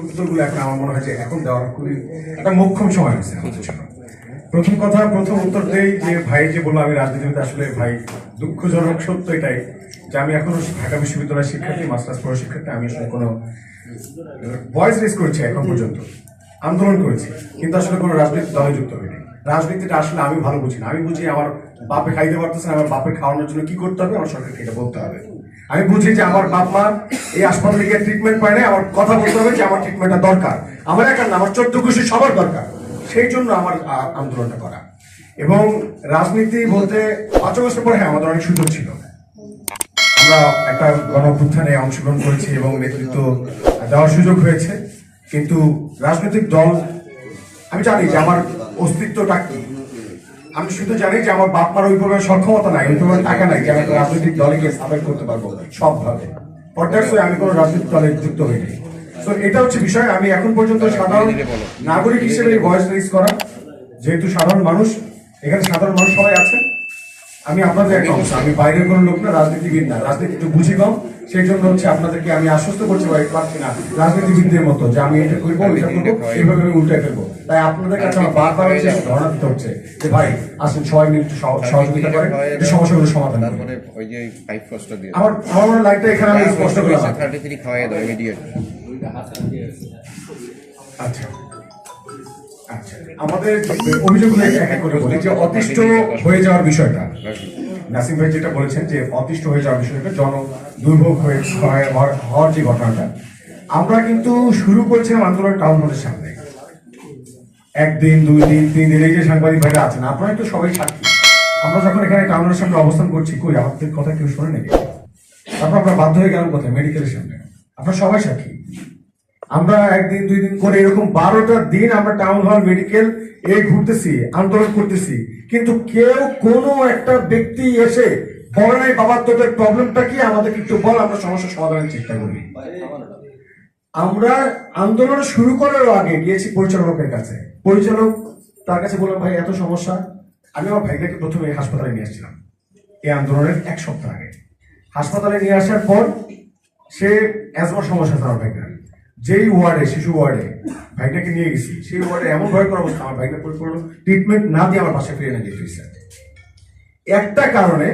উত্তরগুলো এখন আমার মনে হয় যে এখন দেওয়ার খুবই একটা মোক্ষম সময় হয়েছে আমাদের জন্য। প্রথম উত্তর দেই যে ভাই যে বললো আমি রাজনীতিবিদ, আসলে ভাই দুঃখজনক সত্য এটাই যে আমি এখনো ঢাকা বিশ্ববিদ্যালয়ের শিক্ষার্থী, মাস্টার্স পড়ার শিক্ষার্থী। আমি আসলে কোনো ভয়েস রেজ করেছি এখন পর্যন্ত, আন্দোলন করেছি, কিন্তু আসলে কোনো রাজনৈতিক দলে যুক্ত হয়নি। রাজনীতিটা আসলে আমি ভালো বুঝি না। আমি বুঝি আমার বাপে খাইতে পারতেছে না, আমার বাপের খাওয়ানোর জন্য কি করতে হবে, আমার সরকারকে এটা বলতে হবে। আমি বুঝি যে আমার বাপ মা এই হাসপাতালে গিয়ে ট্রিটমেন্ট পায় না, আমার কথা বলতে হবে যে আমার ট্রিটমেন্টটা দরকার, আমার একার না, আমার 14 খুশি সবার দরকার। সেই জন্য আমার আন্দোলনটা করা। এবং রাজনীতি বলতে 5 বছর পরে হ্যাঁ আমাদের অনেক সুযোগ ছিল, আমরা একটা গণঅভ্যুত্থানে অংশগ্রহণ করেছি এবং নেতৃত্ব দেওয়ার সুযোগ হয়েছে। কিন্তু রাজনৈতিক দল, আমি জানি যে আমার অস্তিত্বটা কি, আমি শুধু জানি যে আমার বাপ মার ওইভাবে সক্ষমতা নাই, ওইভাবে টাকা নাই যে আমি একটা রাজনৈতিক দলকে সাপোর্ট করতে পারবো সবভাবে। আমি কোনো রাজনৈতিক দলে যুক্ত হইনি। তো এটা হচ্ছে বিষয়। আমি এখন পর্যন্ত সাধারণ নাগরিক হিসেবে ভয়েস রেজ করা, যেহেতু সাধারণ মানুষ, এখানে সাধারণ মানুষ সবাই আছে, আমি আপনাদের একটা অংশ, আমি বাইরের কোনো লোক না, রাজনীতিবিদ না, রাজনীতি একটু বুঝি কম, সেই জন্য হচ্ছে আপনাদেরকে আমি আশ্বস্ত করতে পারছি না রাজনীতিবিদদের মতো যে আমি এটা করবো, এটা করবো, এইভাবে আমি উল্টে ফেলবো। তাই আপনাদের কাছে আমার বারবার হচ্ছে ধারণা দিতে হচ্ছে যে ভাই আসেন সবাই মিলে একটু সহযোগিতা করে এই সমস্যাগুলো সমাধান করে। আমার লাইনটা এখানে আমি স্পষ্ট করলাম। আচ্ছা আচ্ছা, আমাদের অভিযোগগুলো এক এক করে বলি যে অতিষ্ঠ হয়ে যাওয়ার বিষয়টা, নাসিম ভাই যেটা বলেছেন যে অতিষ্ঠ হয়ে যাওয়ার বিষয়টা, দুর্ভোগ হওয়ার যে ঘটনাটা, আমরা কিন্তু শুরু করেছিলাম আন্দোলন টাউন হলের সামনে। 1 দিন 2 দিন 3 দিন, এই যে সাংবাদিক ভাইরা আছেন আপনারা তো সবাই সাক্ষী। আমরা যখন এখানে টাউন হলের সামনে অবস্থান করছি, কই আমাদের কথা কেউ শোনে নাকি? তারপর আমরা বাধ্য হয়ে গেলাম কোথায়, মেডিকেলের সামনে। আপনারা সবাই সাক্ষী। আমরা 1 দিন 2 দিন করে এরকম 12টা দিন আমরা টাউন হল, মেডিকেল এই ঘুরতেছি, আন্দোলন করতেছি, কিন্তু কেউ কোনো একটা ব্যক্তি এসে বলে নাই বাবা তোদের প্রবলেমটা কি, আমাদের একটু বল, আমরা সমস্যা সমাধানের চেষ্টা করি। আমরা আন্দোলন শুরু করার আগে গিয়েছি পরিচালকের কাছে, পরিচালক তার কাছে বললাম ভাই এত সমস্যা। আমি আমার ভাইটাকে প্রথমে হাসপাতালে নিয়ে আসছিলাম এই আন্দোলনের 1 সপ্তাহ আগে। হাসপাতালে নিয়ে আসার পর সে অ্যাজমার সমস্যা তার ভাইটার, যেই ওয়ার্ডে, শিশু ওয়ার্ডে ভাইটাকে নিয়ে গেছি, সেই ওয়ার্ডে এমন ভয়ঙ্কর অবস্থা, আমার ভাইটা পরিপূর্ণ ট্রিটমেন্ট না দিয়ে আমার বাসায় ফিরে না যেতে হয়েছে একটা কারণে।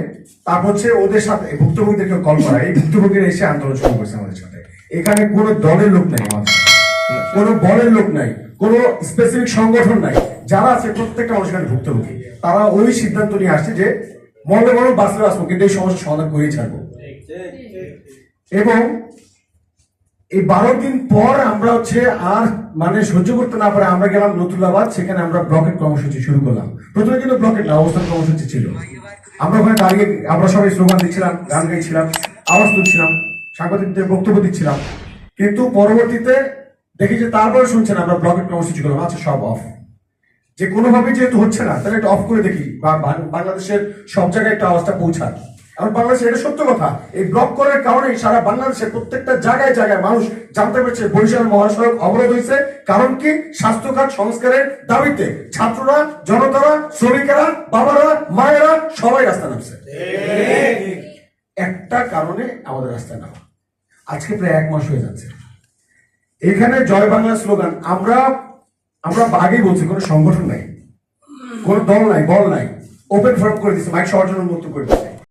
তারপর হচ্ছে ওদের সাথে ভুক্তভোগীদেরকে কল করা, এই ভুক্তভোগীরা এসে আন্দোলন শুরু করছে আমাদের সাথে। এখানে কোনো দলের লোক নাই, আমাদের কোনো বলের লোক নাই, কোনো স্পেসিফিক সংগঠন নাই, যারা আছে প্রত্যেকটা মানুষ এখানে ভুক্তভোগী। তারা ওই সিদ্ধান্ত নিয়ে আসছে যে মনে মনে বাঁচলে আসবো, কিন্তু এই সমস্যার সমাধান করেই ছাড়বো। এবং এই 12 দিন পর আমরা হচ্ছে আর মানে সহ্য করতে না পারে আমরা গেলাম নতুলাবাদ, সেখানে আমরা ব্লকেট কর্মসূচি শুরু করলাম। প্রথমে কিন্তু ব্লকেট না, অবস্থান কর্মসূচি ছিল। আমরা ওখানে দাঁড়িয়ে আমরা সবাই স্লোগান দিচ্ছিলাম, গান গাইছিলাম, আওয়াজ তুলছিলাম, সাংবাদিকদের বক্তব্য দিচ্ছিলাম। কিন্তু পরবর্তীতে দেখি যে তারপরে শুনছেন আমরা ব্লকেট কর্মসূচি করলাম, আচ্ছা সব অফ, যে কোনোভাবে যেহেতু হচ্ছে না তাহলে একটা অফ করে দেখি, বা বাংলাদেশের সব জায়গায় একটা আওয়াজটা পৌঁছায়। এখন বাংলাদেশে এটা সত্য কথা, এই ব্লক করার কারণে সারা বাংলাদেশের প্রত্যেকটা জায়গায় জায়গায় মানুষ জানতে পারছে বরিশাল মহাসড়ক অবরোধ হয়েছে। কারণ কি? স্বাস্থ্য খাত সংস্কারের দাবিতে ছাত্ররা, জনতারা, শ্রমিকেরা, বাবারা, মায়েরা সবাই রাস্তা নামছে। একটা কারণে আমাদের রাস্তা নামা। আজকে প্রায় 1 মাস হয়ে যাচ্ছে। এখানে জয় বাংলা স্লোগান আমরা আগেই বলছি, কোনো সংগঠন নাই, কোনো দল নাই, বল নাই, ওপেন ফোরাম করে দিচ্ছে, মাইক সবার জন্য উন্মুক্ত করে দিচ্ছে।